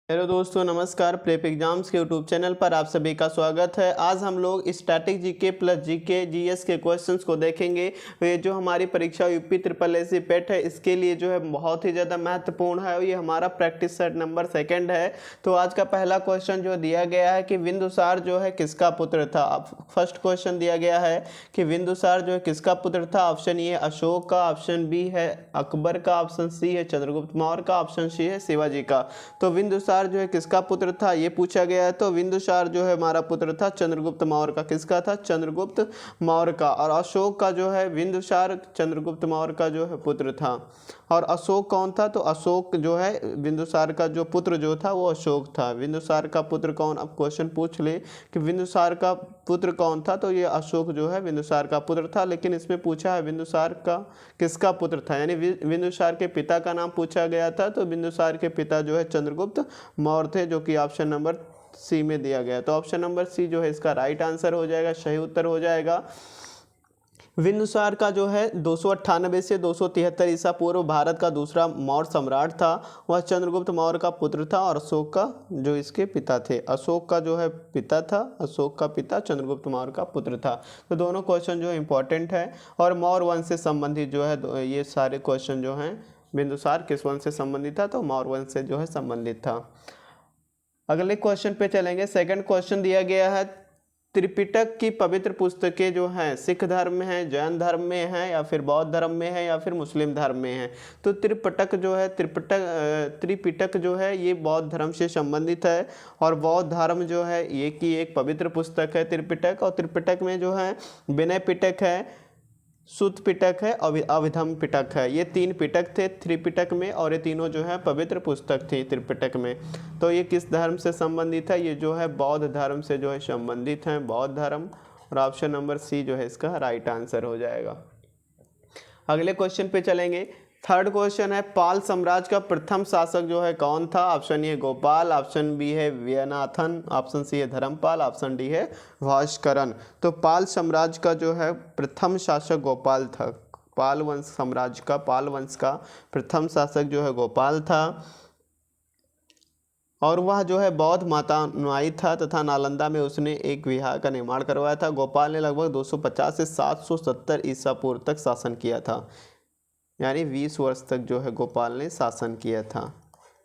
Hello दोस्तों, नमस्कार। Prep exams के यूट्यूब चैनल पर आप सभी का स्वागत है। आज हम लोग static GK plus GK GS के क्वेश्चंस को देखेंगे। ये जो हमारी परीक्षा यूपी ट्रिपल एसी पेट है, इसके लिए जो है बहुत ही ज़्यादा महत्वपूर्ण है और ये हमारा प्रैक्टिस सेट नंबर 2 है। तो आज का पहला क्वेश्चन जो दिया गया है कि बिंदुसार जो है किसका पुत्र था। फर्स्ट क्वेश्चन दिया गया है कि बिंदुसार जो है किसका पुत्र था। ऑप्शन ए अशोक का, ऑप्शन बी है अकबर का, ऑप्शन सी है चंद्रगुप्त मौर्य का, ऑप्शन सी है शिवाजी का। तो बिंदुसार जो है किसका पुत्र था ये पूछा गया है। तो बिंदुसार जो है हमारा पुत्र था चंद्रगुप्त मौर्य का। किसका था? चंद्रगुप्त मौर्य का। और अशोक का जो है बिंदुसार चंद्रगुप्त मौर्य का जो है पुत्र था। और अशोक कौन था? तो अशोक जो है बिंदुसार का जो पुत्र जो था वो अशोक था। बिंदुसार का पुत्र कौन? अब क्वेश्चन पूछ ले कि बिंदुसार का पुत्र कौन था, तो ये अशोक जो है बिंदुसार का पुत्र था। लेकिन इसमें पूछा है बिंदुसार का किसका पुत्र था, यानी बिंदुसार के पिता का नाम पूछा गया था। तो बिंदुसार के पिता जो है चंद्रगुप्त मौर्य थे, जो कि ऑप्शन नंबर सी में दिया गया। तो ऑप्शन नंबर सी जो है इसका राइट आंसर हो जाएगा, सही उत्तर हो जाएगा। बिंदुसार का जो है 298 से 273 ईसा पूर्व भारत का दूसरा मौर्य सम्राट था। वह चंद्रगुप्त मौर्य का पुत्र था और अशोक का जो इसके पिता थे। अशोक का जो है पिता था, अशोक का पिता चंद्रगुप्त मौर्य का पुत्र था। तो दोनों क्वेश्चन जो है इंपॉर्टेंट है। और मौर्य वंश से संबंधित जो है ये सारे क्वेश्चन जो हैं, बिंदुसार किस वंश से संबंधित था? तो मौर्य वंश से जो है संबंधित था। अगले क्वेश्चन पे चलेंगे। सेकंड क्वेश्चन दिया गया है त्रिपिटक की पवित्र पुस्तकें जो हैं सिख धर्म में है, जैन धर्म में है, या फिर बौद्ध धर्म में है, या फिर मुस्लिम धर्म में है। तो त्रिपिटक जो है त्रिपिटक जो है ये बौद्ध धर्म से संबंधित है। और बौद्ध धर्म जो है ये की एक पवित्र पुस्तक है त्रिपिटक। और त्रिपिटक में जो है विनय पिटक है, सुत्त पिटक है और अभिधम पिटक है। ये 3 पिटक थे त्रिपिटक में, और ये तीनों जो है पवित्र पुस्तक थी त्रिपिटक में। तो ये किस धर्म से संबंधित है? ये जो है बौद्ध धर्म से जो है संबंधित है, बौद्ध धर्म। और ऑप्शन नंबर सी जो है इसका राइट आंसर हो जाएगा। अगले क्वेश्चन पे चलेंगे। थर्ड क्वेश्चन है पाल साम्राज्य का प्रथम शासक जो है कौन था। Option A Gopal, option B है व्यनाथन, ऑप्शन सी है धर्मपाल, ऑप्शन डी है भास्करन। तो पाल साम्राज्य का जो है प्रथम शासक गोपाल था। पाल वंश साम्राज्य का, पाल वंश का प्रथम शासक जो है गोपाल था। और वह जो है बौद्ध मतानुयायी था तथा नालंदा में उसने एक विहार का निर्माण करवाया था। गोपाल ने लगभग 250 से 770 ईसा पूर्व तक शासन किया था, यानी 20 वर्ष तक जो है गोपाल ने शासन किया था।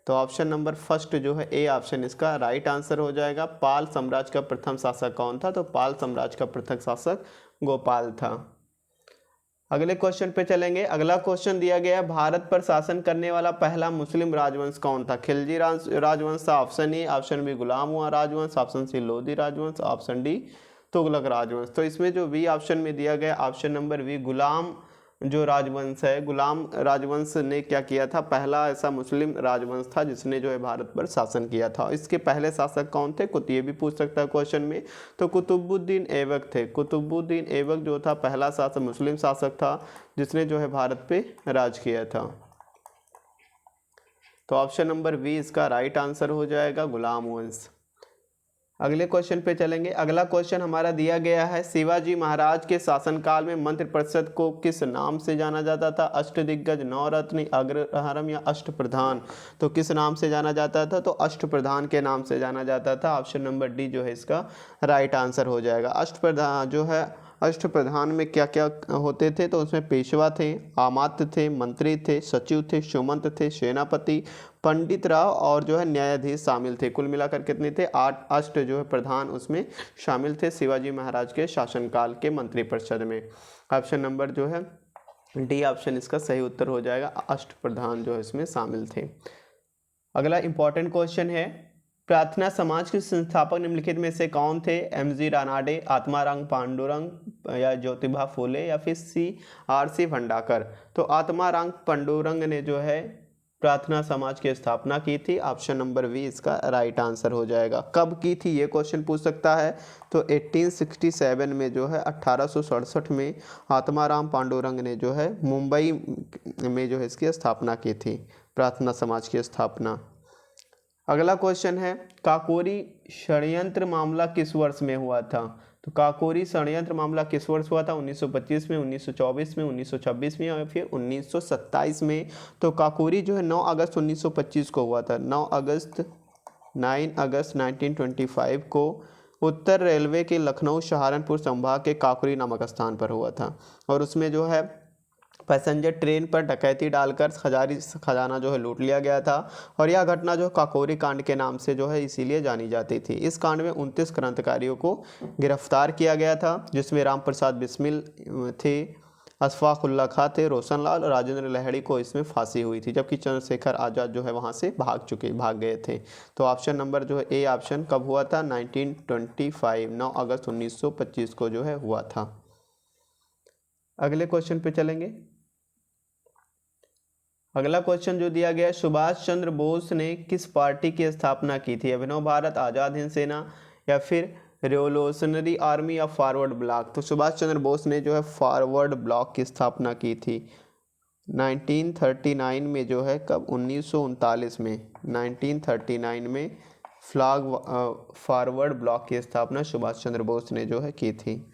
तो ऑप्शन नंबर फर्स्ट जो है ए ऑप्शन इसका राइट आंसर हो जाएगा। पाल साम्राज्य का प्रथम शासक कौन था? तो पाल साम्राज्य का प्रथम शासक गोपाल था। अगले क्वेश्चन पे चलेंगे। अगला क्वेश्चन दिया गया है भारत पर शासन करने वाला पहला मुस्लिम राजवंश कौन था। खिलजी राजवंश था, ऑप्शन ए, ऑप्शन बी गुलाम हुआ राजवंश, ऑप्शन सी लोधी राजवंश, ऑप्शन डी तुगलक राजवंश। तो इसमें जो बी ऑप्शन में दिया गया ऑप्शन नंबर बी गुलाम जो राजवंश है, गुलाम राजवंश ने क्या किया था? पहला ऐसा मुस्लिम राजवंश था जिसने जो है भारत पर शासन किया था। इसके पहले शासक कौन थे? ये भी पूछ सकता है क्वेश्चन में। तो कुतुबुद्दीन ऐबक थे। कुतुबुद्दीन ऐबक जो था पहला शासक, मुस्लिम शासक था जिसने जो है भारत पे राज किया था। तो ऑप्शन नंबर बी इसका राइट आंसर हो जाएगा, गुलाम वंश। अगले क्वेश्चन पे चलेंगे। अगला क्वेश्चन हमारा दिया गया है शिवाजी महाराज के शासनकाल में मंत्रिपरिषद को किस नाम से जाना जाता था। अष्टदिग्गज, नवरत्न, अग्रहारम या अष्टप्रधान। तो किस नाम से जाना जाता था? तो अष्टप्रधान के नाम से जाना जाता था। ऑप्शन नंबर डी जो है इसका राइट आंसर हो जाएगा। अष्टप्रधान जो है, अष्टप्रधान में क्या क्या होते थे? तो उसमें पेशवा थे, आमात्य थे, मंत्री थे, सचिव थे, सुमंत थे, सेनापति, पंडित राव और जो है न्यायाधीश शामिल थे। कुल मिलाकर कितने थे? 8 अष्ट जो है प्रधान उसमें शामिल थे शिवाजी महाराज के शासनकाल के मंत्रिपरिषद में। ऑप्शन नंबर जो है डी ऑप्शन इसका सही उत्तर हो जाएगा। अष्ट प्रधान जो है इसमें शामिल थे। अगला इंपॉर्टेंट क्वेश्चन है प्रार्थना समाज के संस्थापक निम्नलिखित में से कौन थे। एम.जी. रानाडे, आत्माराम पांडुरंग या ज्योतिबा फुले या फिर C.R.C. भंडाकर। तो आत्माराम पांडुरंग ने जो है प्रार्थना समाज की स्थापना की थी। ऑप्शन नंबर बी इसका राइट आंसर हो जाएगा। कब की थी ये क्वेश्चन पूछ सकता है। तो 1867 में जो है 1867 में आत्माराम पांडुरंग ने जो है मुंबई में जो है इसकी स्थापना की थी, प्रार्थना समाज की स्थापना। अगला क्वेश्चन है काकोरी षड्यंत्र मामला किस वर्ष में हुआ था। तो काकोरी षड्यंत्र मामला किस वर्ष हुआ था। 1925 में, 1924 में, 1926 में या फिर 1927 में। तो काकोरी जो है 9 अगस्त 1925 को हुआ था। 9 अगस्त 9 अगस्त 1925 को उत्तर रेलवे के लखनऊ सहारनपुर संभाग के काकुरी नामक स्थान पर हुआ था। और उसमें जो है पैसेंजर ट्रेन पर डकैती डालकर खजाना जो है लूट लिया गया था। और यह घटना जो काकोरी कांड के नाम से जो है इसीलिए जानी जाती थी। इस कांड में 29 क्रांतिकारियों को गिरफ्तार किया गया था, जिसमें राम प्रसाद बिस्मिल थे, अशफाकुल्ला खां थे, रोशनलाल और राजेंद्र लहड़ी को इसमें फांसी हुई थी, जबकि चंद्रशेखर आज़ाद जो है वहाँ से भाग गए थे। तो ऑप्शन नंबर जो है ए ऑप्शन कब हुआ था? 1925 9 अगस्त 1925 को जो है हुआ था। अगले क्वेश्चन पे चलेंगे। अगला क्वेश्चन जो दिया गया है, सुभाष चंद्र बोस ने किस पार्टी की स्थापना की थी? अभिनव भारत, आज़ाद हिंद सेना, या फिर रिवोल्यूशनरी आर्मी, या फॉरवर्ड ब्लॉक? तो सुभाष चंद्र बोस ने जो है फॉरवर्ड ब्लॉक की स्थापना की थी 1939 में, जो है कब? 1939 में। 1939 में फॉरवर्ड ब्लॉक की स्थापना सुभाष चंद्र बोस ने जो है की थी।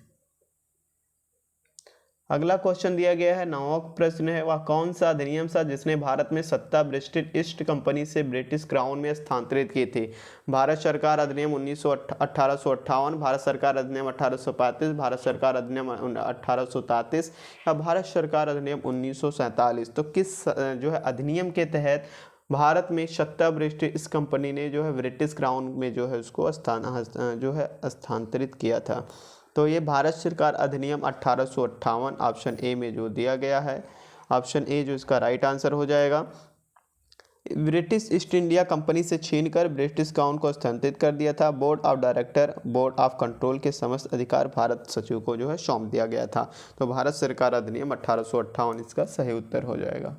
अगला क्वेश्चन दिया गया है, 9वां प्रश्न है, वह कौन सा अधिनियम था जिसने भारत में सत्ता ब्रिटिश ईस्ट कंपनी से ब्रिटिश क्राउन में स्थानांतरित की थी? भारत सरकार अधिनियम 1858, भारत सरकार अधिनियम 1835, भारत सरकार अधिनियम 1833, या भारत सरकार अधिनियम 1947? तो किस जो है अधिनियम के तहत भारत में सत्ता ब्रिटिश ईस्ट कंपनी ने जो है ब्रिटिश क्राउन में जो है उसको स्थानांतरित किया था? तो ये भारत सरकार अधिनियम 1858 ऑप्शन ए में जो दिया गया है, ऑप्शन ए जो इसका राइट आंसर हो जाएगा। ब्रिटिश ईस्ट इंडिया कंपनी से छीनकर ब्रिटिश क्राउन को स्थानांतरित कर दिया था। Board of director, board of control के समस्त अधिकार भारत सचिव को जो है सौंप दिया गया था। तो भारत सरकार अधिनियम 1858 इसका सही उत्तर हो जाएगा।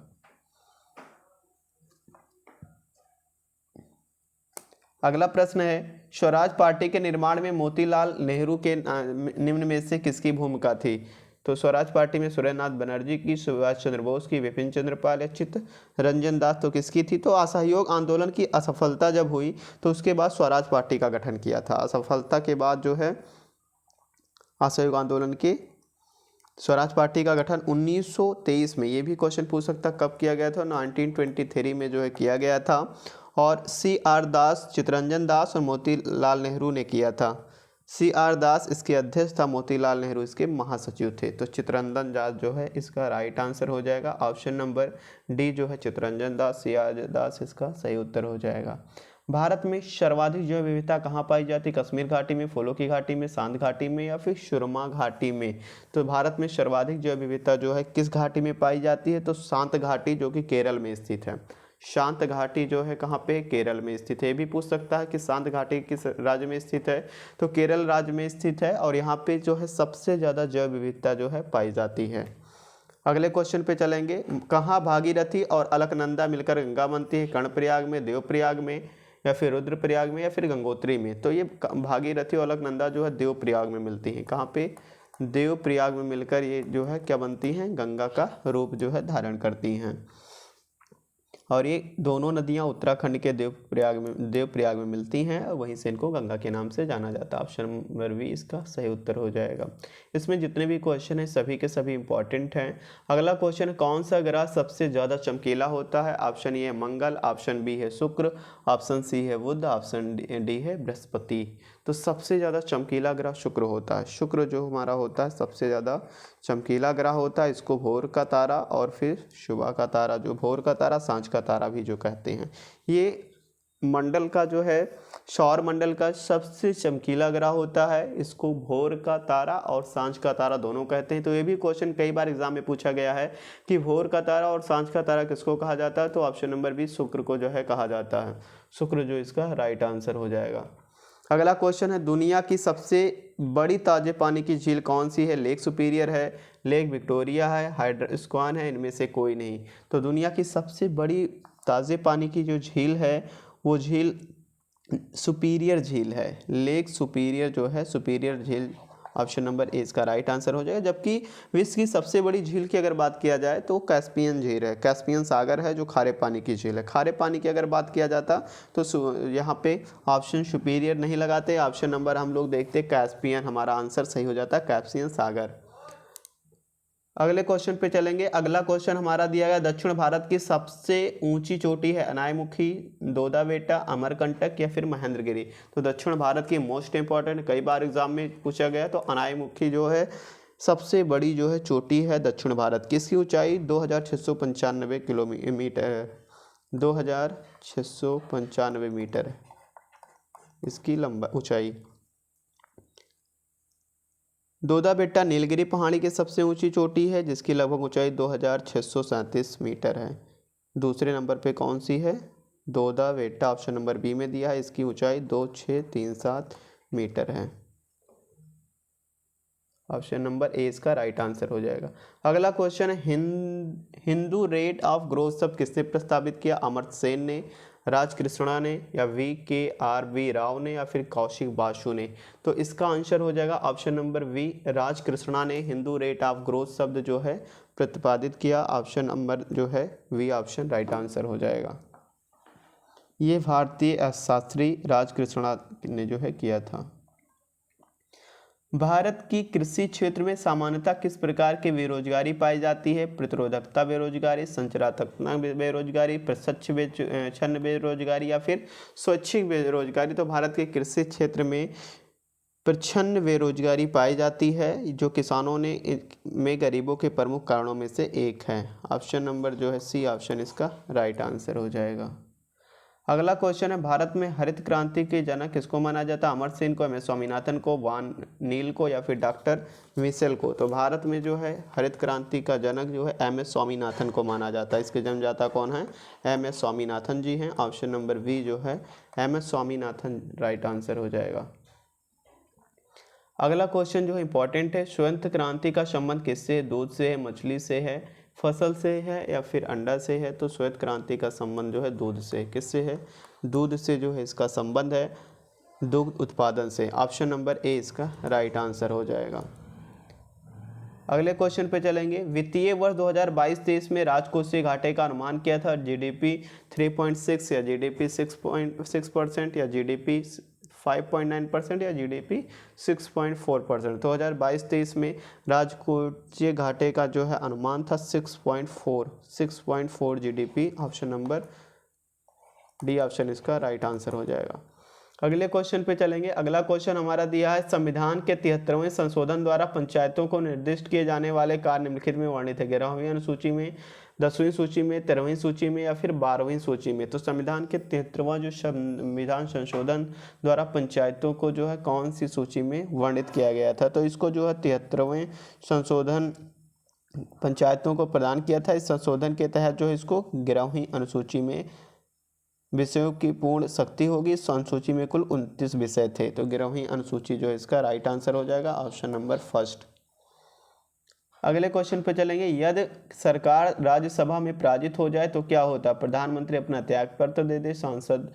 अगला प्रश्न है, स्वराज पार्टी के निर्माण में मोतीलाल नेहरू के निम्न में से किसकी भूमिका थी? तो स्वराज पार्टी में सुरेंद्रनाथ बनर्जी की, सुभाष चंद्र बोस की, विपिन चंद्र पाल, या चित्तरंजन दास? तो किसकी थी? तो असहयोग आंदोलन की असफलता जब हुई तो उसके बाद स्वराज पार्टी का गठन किया था। असफलता के बाद जो है असहयोग आंदोलन के स्वराज पार्टी का गठन 1923 में, ये भी क्वेश्चन पूछ सकता कब किया गया था? 1923 में जो है किया गया था। और CR दास, चित्तरंजन दास और मोतीलाल नेहरू ने किया था। CR दास इसके अध्यक्ष था, मोतीलाल नेहरू इसके महासचिव थे। तो चित्तरंजन दास जो है इसका राइट आंसर हो जाएगा। ऑप्शन नंबर डी जो है चित्तरंजन दास, CR दास इसका सही उत्तर हो जाएगा। भारत में सर्वाधिक जैव विविधता कहाँ पाई जाती? कश्मीर घाटी में, फूलों की घाटी में, शांत घाटी में, या फिर सुरमा घाटी में? तो भारत में सर्वाधिक जैव विविधता जो है किस घाटी में पाई जाती है? तो शांत घाटी, जो कि केरल में स्थित है। शांत घाटी जो है कहाँ पे? केरल में स्थित है। ये भी पूछ सकता है कि शांत घाटी किस राज्य में स्थित है? तो केरल राज्य में स्थित है। और यहाँ पे जो है सबसे ज़्यादा जैव विविधता जो है पाई जाती है। अगले क्वेश्चन पे चलेंगे। कहाँ भागीरथी और अलकनंदा मिलकर गंगा बनती है? कर्णप्रयाग में, देवप्रयाग में, या फिर रुद्रप्रयाग में, या फिर गंगोत्री में? तो ये भागीरथी और अलकनंदा जो है देवप्रयाग में मिलती हैं। कहाँ पे? देवप्रयाग में मिलकर ये जो है क्या बनती हैं? गंगा का रूप जो है धारण करती हैं। और ये दोनों नदियाँ उत्तराखंड के देवप्रयाग में मिलती हैं, और वहीं से इनको गंगा के नाम से जाना जाता है। ऑप्शन नंबर बी इसका सही उत्तर हो जाएगा। इसमें जितने भी क्वेश्चन हैं सभी के सभी इंपॉर्टेंट हैं। अगला क्वेश्चन, कौन सा ग्रह सबसे ज़्यादा चमकीला होता है? ऑप्शन ए है मंगल, ऑप्शन बी है शुक्र, ऑप्शन सी है बुध, ऑप्शन डी है बृहस्पति। तो सबसे ज़्यादा चमकीला ग्रह शुक्र होता है। शुक्र जो हमारा होता है सबसे ज़्यादा चमकीला ग्रह होता है। इसको भोर का तारा और फिर सुबह का तारा, जो भोर का तारा, सांझ का तारा भी जो कहते हैं। ये मंडल का जो है सौर मंडल का सबसे चमकीला ग्रह होता है। इसको भोर का तारा और सांझ का तारा दोनों कहते हैं। तो ये भी क्वेश्चन कई बार एग्जाम में पूछा गया है कि भोर का तारा और सांझ का तारा किसको कहा जाता है? तो ऑप्शन नंबर बी शुक्र को जो है कहा जाता है। शुक्र जो इसका राइट आंसर हो जाएगा। अगला क्वेश्चन है, दुनिया की सबसे बड़ी ताजे पानी की झील कौन सी है? लेक सुपीरियर है, लेक विक्टोरिया है, हाइड्रोस्क्वान है, इनमें से कोई नहीं। तो दुनिया की सबसे बड़ी ताज़े पानी की जो झील है वो झील सुपीरियर झील है। लेक सुपीरियर जो है, सुपीरियर झील, ऑप्शन नंबर ए इसका राइट आंसर हो जाएगा। जबकि विश्व की सबसे बड़ी झील की अगर बात किया जाए तो कैस्पियन झील है। कैस्पियन सागर है जो खारे पानी की झील है। खारे पानी की अगर बात किया जाता तो यहाँ पे ऑप्शन सुपीरियर नहीं लगाते, ऑप्शन नंबर हम लोग देखते कैस्पियन, हमारा आंसर सही हो जाता कैस्पियन सागर। अगले क्वेश्चन पे चलेंगे। अगला क्वेश्चन हमारा दिया गया, दक्षिण भारत की सबसे ऊंची चोटी है अनायमुखी, दोदा बेटा, अमरकंटक या फिर महेंद्रगिरी। तो दक्षिण भारत की मोस्ट इंपॉर्टेंट, कई बार एग्जाम में पूछा गया, तो अनायमुखी जो है सबसे बड़ी जो है चोटी है दक्षिण भारत की। इसकी ऊंचाई 2695 किलोमीटर है, 2695 मीटर है इसकी लंबा ऊंचाई। दोदा बेट्टा नीलगिरी पहाड़ी की सबसे ऊंची चोटी है जिसकी लगभग ऊंचाई 2637 मीटर है। दूसरे नंबर पे कौन सी है? दोदा बेट्टा, ऑप्शन नंबर बी में दिया है, इसकी ऊंचाई 2637 मीटर है। ऑप्शन नंबर ए इसका राइट आंसर हो जाएगा। अगला क्वेश्चन है, हिंदू रेट ऑफ ग्रोथ शब्द किसने प्रस्तावित किया? अमर्त्य सेन ने, राजकृष्णा ने, या VKRV राव ने, या फिर कौशिक बासु ने। तो इसका आंसर हो जाएगा ऑप्शन नंबर वी, राजकृष्णा ने हिंदू रेट ऑफ ग्रोथ शब्द जो है प्रतिपादित किया। ऑप्शन नंबर जो है वी ऑप्शन राइट आंसर हो जाएगा। ये भारतीय अर्थशास्त्री राजकृष्णा ने जो है किया था। भारत की कृषि क्षेत्र में सामान्यतः किस प्रकार की बेरोजगारी पाई जाती है? प्रतिरोधकता बेरोजगारी, संचरात्मक बेरोजगारी, छन्न बेरोजगारी या फिर स्वैच्छिक बेरोजगारी। तो भारत के कृषि क्षेत्र में प्रच्छन्न बेरोजगारी पाई जाती है जो किसानों में गरीबों के प्रमुख कारणों में से एक है। ऑप्शन नंबर जो है सी ऑप्शन इसका राइट आंसर हो जाएगा। अगला क्वेश्चन है, भारत में हरित क्रांति के जनक किसको माना जाता है? अमर्त्य सेन को, MS स्वामीनाथन को, वान नील को, या फिर डॉक्टर मिशेल को। तो भारत में जो है हरित क्रांति का जनक जो है MS स्वामीनाथन को माना जाता है। इसके जन्मदाता कौन है? MS स्वामीनाथन जी हैं। ऑप्शन नंबर बी जो है MS स्वामीनाथन राइट आंसर हो जाएगा। अगला क्वेश्चन जो है इंपॉर्टेंट है, श्वेत क्रांति का संबंध किससे है? दूध से है, मछली से है, फसल से है, या फिर अंडा से है। तो श्वेत क्रांति का संबंध जो है दूध से। किससे है? दूध से जो है इसका संबंध है, दुग्ध उत्पादन से। ऑप्शन नंबर ए इसका राइट आंसर हो जाएगा। अगले क्वेश्चन पे चलेंगे, वित्तीय वर्ष 2022-23 में राजकोषीय घाटे का अनुमान किया था? GDP 3.6 या GDP 6.6% या GDP 5.9% या GDP 6.4%। 2022-23 में राजकोषीय घाटे का जो है अनुमान था 6.4 GDP। Option number D option इसका राइट आंसर हो जाएगा। अगले क्वेश्चन पे चलेंगे। अगला क्वेश्चन हमारा दिया है, संविधान के 73वें संशोधन द्वारा पंचायतों को निर्दिष्ट किए जाने वाले कार्य निम्नलिखित में वर्णित है? 11वीं अनुसूची में, 10वीं सूची में, 13वीं सूची में, या फिर 12वीं सूची में। तो संविधान के 73वां जो संविधान संशोधन द्वारा पंचायतों को जो है कौन सी सूची में वर्णित किया गया था? तो इसको जो है 73वें संशोधन पंचायतों को प्रदान किया था। इस संशोधन के तहत जो है इसको 11वीं अनुसूची में विषयों की पूर्ण शक्ति होगी। इस अनुसूची में कुल 29 विषय थे। तो 11वीं अनुसूची जो है इसका राइट आंसर हो जाएगा, ऑप्शन नंबर फर्स्ट। अगले क्वेश्चन पे चलेंगे, यदि सरकार राज्यसभा में पराजित हो जाए तो क्या होता है? प्रधानमंत्री अपना त्यागपत्र दे दे, संसद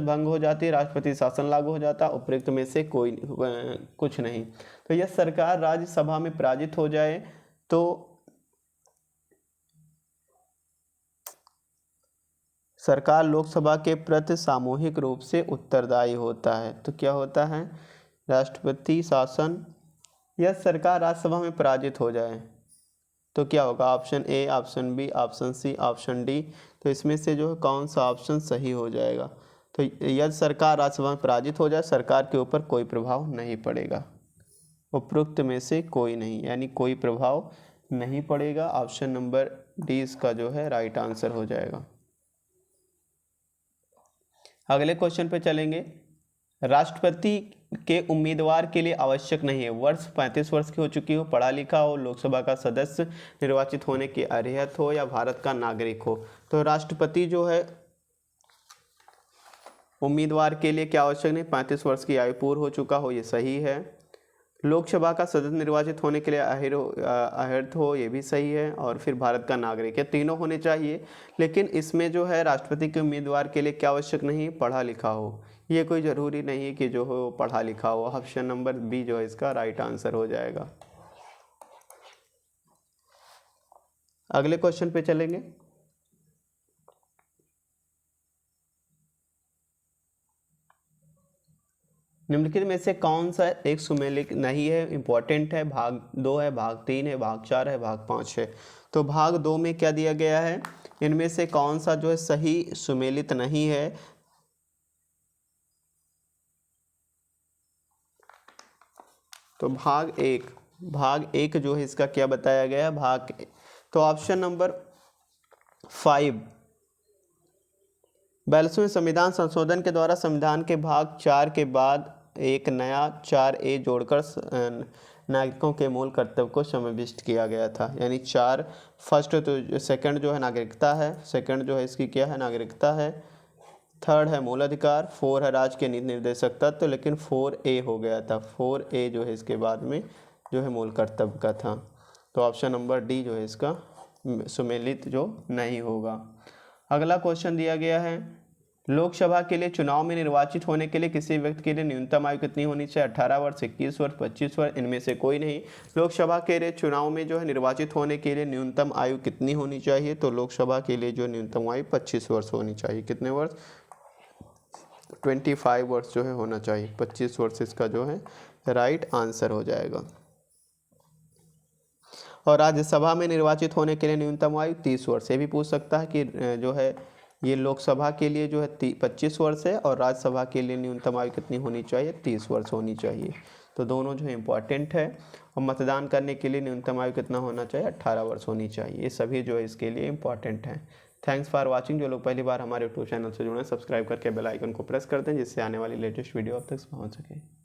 भंग हो जाती है, राष्ट्रपति शासन लागू हो जाता, उपयुक्त में से कोई कुछ नहीं। तो यह सरकार राज्यसभा में पराजित हो जाए तो सरकार लोकसभा के प्रति सामूहिक रूप से उत्तरदायी होता है। तो क्या होता है? राष्ट्रपति शासन। यह सरकार राज्यसभा में पराजित हो जाए तो क्या होगा? Option A, option B, option C, option D. तो इसमें से जो है कौन सा ऑप्शन सही हो जाएगा? तो यदि सरकार राज्यसभा में पराजित हो जाए, सरकार के ऊपर कोई प्रभाव नहीं पड़ेगा, उपरोक्त में से कोई नहीं, यानी कोई प्रभाव नहीं पड़ेगा। ऑप्शन नंबर डी इसका जो है राइट आंसर हो जाएगा। अगले क्वेश्चन पे चलेंगे, राष्ट्रपति के उम्मीदवार के लिए आवश्यक नहीं है वर्ष 35 वर्ष की हो चुकी हो, पढ़ा लिखा हो, लोकसभा का सदस्य निर्वाचित होने के अर्हत हो, या भारत का नागरिक हो। तो राष्ट्रपति जो है उम्मीदवार के लिए क्या आवश्यक नहीं? 35 वर्ष की आयु पूर्ण हो चुका हो, ये सही है। लोकसभा का सदस्य निर्वाचित होने के लिए अर्हत हो, ये भी सही है। और फिर भारत का नागरिक है, तीनों होने चाहिए। लेकिन इसमें जो है राष्ट्रपति के उम्मीदवार के लिए क्या आवश्यक नहीं? पढ़ा लिखा हो। ये कोई ज़रूरी नहीं है कि जो हो पढ़ा लिखा हो। ऑप्शन नंबर बी जो है इसका राइट आंसर हो जाएगा। अगले क्वेश्चन पे चलेंगे। निम्नलिखित में से कौन सा एक सुमेलित नहीं है, इंपॉर्टेंट है, भाग 2 है, भाग 3 है, भाग 4 है, भाग 5 है। तो भाग 2 में क्या दिया गया है, इनमें से कौन सा जो है सही सुमेलित नहीं है। तो भाग एक जो है इसका क्या बताया गया तो ऑप्शन नंबर 5, 42वें संविधान संशोधन के द्वारा संविधान के भाग 4 के बाद एक नया 4A जोड़कर नागरिकों के मूल कर्तव्य को समाविष्ट किया गया था। यानी 4 फर्स्ट तो सेकंड जो है नागरिकता है, सेकंड जो है इसकी क्या है नागरिकता है, थर्ड है मूल अधिकार, 4 है राज्य के नीति निर्देशक तत्व, लेकिन 4A हो गया था, 4A जो है इसके बाद में जो है मूल कर्तव्य का था। तो ऑप्शन नंबर डी जो है इसका सुमेलित जो नहीं होगा। अगला क्वेश्चन दिया गया है, लोकसभा के लिए चुनाव में निर्वाचित होने के लिए किसी व्यक्ति के लिए न्यूनतम आयु कितनी होनी चाहिए, 18 वर्ष, 21 वर्ष, 25 वर्ष, इनमें से कोई नहीं। लोकसभा के लिए चुनाव में जो है निर्वाचित होने के लिए न्यूनतम आयु कितनी होनी चाहिए, तो लोकसभा के लिए जो न्यूनतम आयु 25 वर्ष होनी चाहिए। कितने वर्ष, 25 वर्ष जो है होना चाहिए, 25 वर्ष इसका जो है राइट आंसर हो जाएगा। और राज्यसभा में निर्वाचित होने के लिए न्यूनतम आयु 30 वर्ष। ये भी पूछ सकता है कि जो है ये लोकसभा के लिए जो है 25 वर्ष है और राज्यसभा के लिए न्यूनतम आयु कितनी होनी चाहिए, 30 वर्ष होनी चाहिए। तो दोनों जो है इम्पॉर्टेंट है। और मतदान करने के लिए न्यूनतम आयु कितना होना चाहिए, 18 वर्ष होनी चाहिए। ये सभी जो है इसके लिए इम्पॉर्टेंट है। Thanks for watching. जो लोग पहली बार हमारे यूट्यूब चैनल से जुड़े हैं, सब्सक्राइब करके बेल आइकन को प्रेस कर दें, जिससे आने वाली लेटेस्ट वीडियो आप तक पहुँच सके।